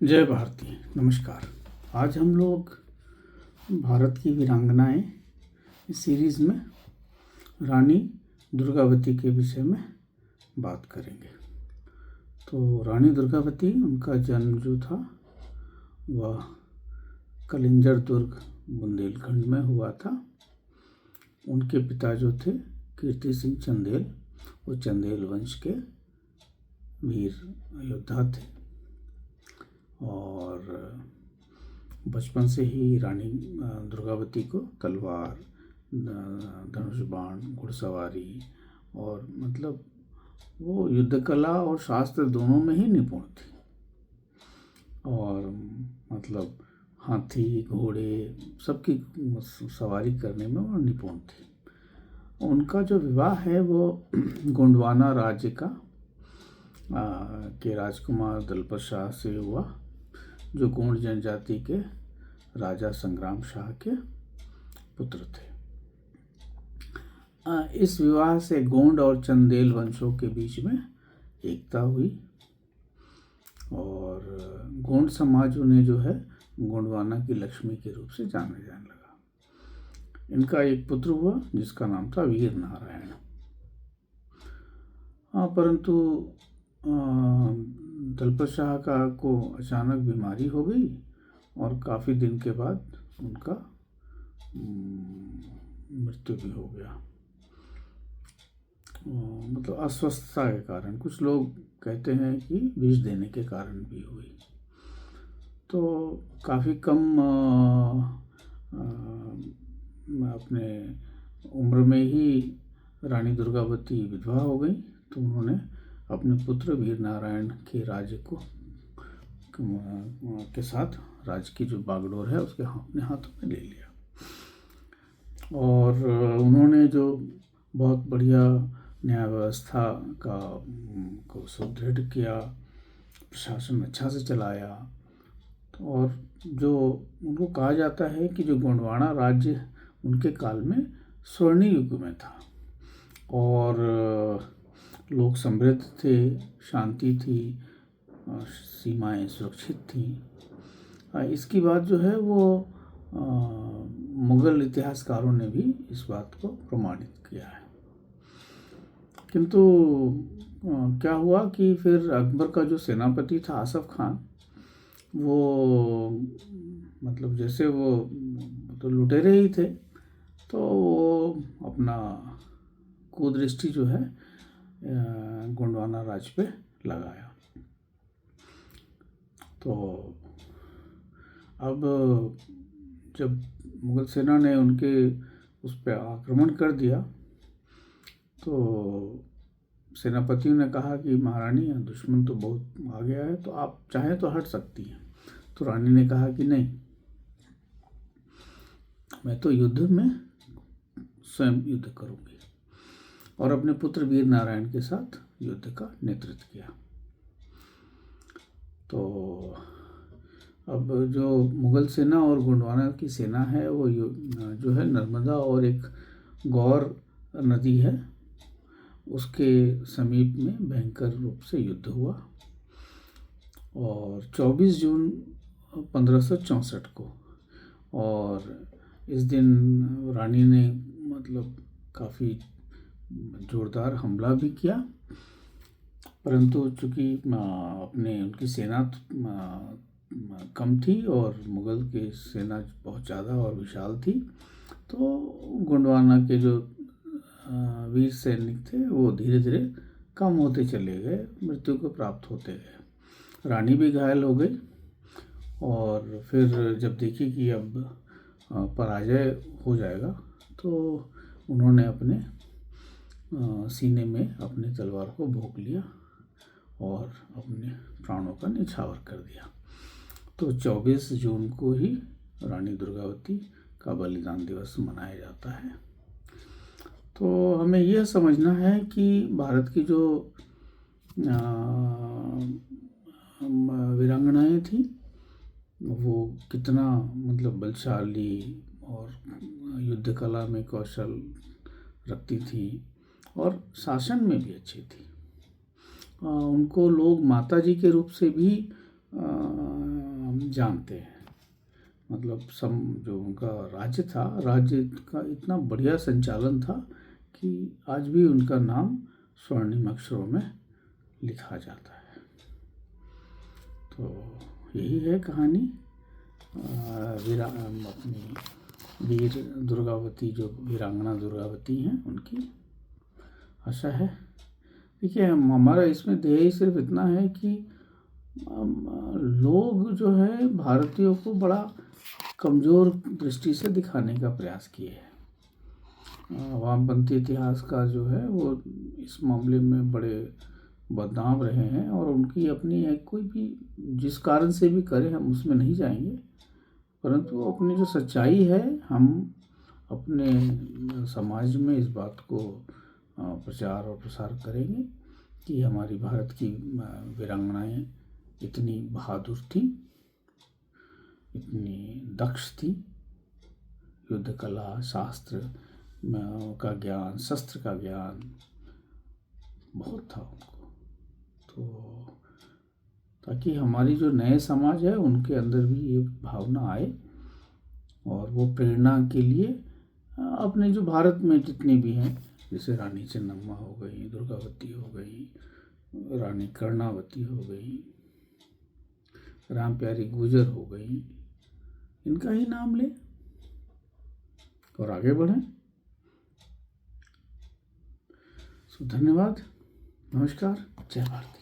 जय भारती। नमस्कार। आज हम लोग भारत की वीरांगनाएं इस सीरीज़ में रानी दुर्गावती के विषय में बात करेंगे। तो रानी दुर्गावती, उनका जन्म जो था वह कलिंजर दुर्ग बुंदेलखंड में हुआ था। उनके पिता जो थे कीर्ति सिंह चंदेल, वो चंदेल वंश के वीर योद्धा थे और बचपन से ही रानी दुर्गावती को तलवार, धनुष बाण, घुड़सवारी और मतलब वो युद्ध कला और शास्त्र दोनों में ही निपुण थी और मतलब हाथी, घोड़े सबकी सवारी करने में वो निपुण थी। उनका जो विवाह है वो गोंडवाना राज्य का के राजकुमार दलपत शाह से हुआ, जो गोंड जनजाति के राजा संग्राम शाह के पुत्र थे। इस विवाह से गोंड और चंदेल वंशों के बीच में एकता हुई और गोंड समाज उन्हें जो है गोंडवाना की लक्ष्मी के रूप से जाने लगा। इनका एक पुत्र हुआ जिसका नाम था वीर नारायण। परंतु दलपत शाह को अचानक बीमारी हो गई और काफ़ी दिन के बाद उनका मृत्यु भी हो गया। मतलब अस्वस्थता के कारण, कुछ लोग कहते हैं कि विष देने के कारण भी हुई। तो काफ़ी कम अपने उम्र में ही रानी दुर्गावती विधवा हो गई। तो उन्होंने अपने पुत्र वीर नारायण के राज्य को के साथ राज्य की जो बागडोर है उसके अपने हाथों में ले लिया और उन्होंने जो बहुत बढ़िया न्याय व्यवस्था को सुदृढ़ किया, प्रशासन अच्छा से चलाया और जो उनको कहा जाता है कि जो गोंडवाना राज्य उनके काल में स्वर्णिम युग में था और लोग समृद्ध थे, शांति थी, सीमाएं सुरक्षित थीं। इसकी बात जो है वो मुग़ल इतिहासकारों ने भी इस बात को प्रमाणित किया है। किंतु क्या हुआ कि फिर अकबर का जो सेनापति था आसफ खान, वो मतलब जैसे वो तो लुटेरे ही थे, तो वो अपना कुदृष्टि जो है गोंडवाना राज्य पे लगाया। तो अब जब मुग़ल सेना ने उनके उस पर आक्रमण कर दिया तो सेनापतियों ने कहा कि महारानी, दुश्मन तो बहुत आ गया है, तो आप चाहें तो हट सकती हैं। तो रानी ने कहा कि नहीं, मैं तो युद्ध में स्वयं युद्ध करूंगी और अपने पुत्र वीर नारायण के साथ युद्ध का नेतृत्व किया। तो अब जो मुग़ल सेना और गोंडवाना की सेना है वो जो है नर्मदा और एक गौर नदी है उसके समीप में भयंकर रूप से युद्ध हुआ और 24 जून 1564 को, और इस दिन रानी ने मतलब काफ़ी जोरदार हमला भी किया, परंतु चूँकि अपने उनकी सेना कम थी और मुग़ल की सेना बहुत ज़्यादा और विशाल थी, तो गोंडवाना के जो वीर सैनिक थे वो धीरे धीरे कम होते चले गए, मृत्यु को प्राप्त होते गए। रानी भी घायल हो गई और फिर जब देखी कि अब पराजय हो जाएगा तो उन्होंने अपने सीने में अपने तलवार को भोंक लिया और अपने प्राणों का न्यौछावर कर दिया। तो 24 जून को ही रानी दुर्गावती का बलिदान दिवस मनाया जाता है। तो हमें यह समझना है कि भारत की जो वीरांगनाएं थी वो कितना मतलब बलशाली और युद्ध कला में कौशल रखती थी और शासन में भी अच्छी थी। उनको लोग माता जी के रूप से भी जानते हैं। मतलब जो उनका राज्य था, राज्य का इतना बढ़िया संचालन था कि आज भी उनका नाम स्वर्णिम अक्षरों में लिखा जाता है। तो यही है कहानी अपनी वीर दुर्गावती, जो वीरांगना दुर्गावती हैं, उनकी। आशा है, देखिए हमारा इसमें ध्येय सिर्फ इतना है कि लोग जो है भारतीयों को बड़ा कमज़ोर दृष्टि से दिखाने का प्रयास किए हैं। वामपंथी इतिहासकार जो है वो इस मामले में बड़े बदनाम रहे हैं, और उनकी अपनी है, कोई भी जिस कारण से भी करे, हम उसमें नहीं जाएंगे, परंतु अपनी जो सच्चाई है, हम अपने समाज में इस बात को प्रचार और प्रसार करेंगे कि हमारी भारत की वीरांगनाएं इतनी बहादुर थी, इतनी दक्ष थी, युद्ध कला, शास्त्र का ज्ञान, शस्त्र का ज्ञान बहुत था उनको। तो ताकि हमारी जो नए समाज है उनके अंदर भी ये भावना आए, और वो प्रेरणा के लिए अपने जो भारत में जितनी भी हैं, जैसे रानी चन्नम्मा हो गई, दुर्गावती हो गई, रानी कर्णावती हो गई, राम प्यारी गुजर हो गई, इनका ही नाम लें और आगे बढ़ें। धन्यवाद, नमस्कार, जय भारत।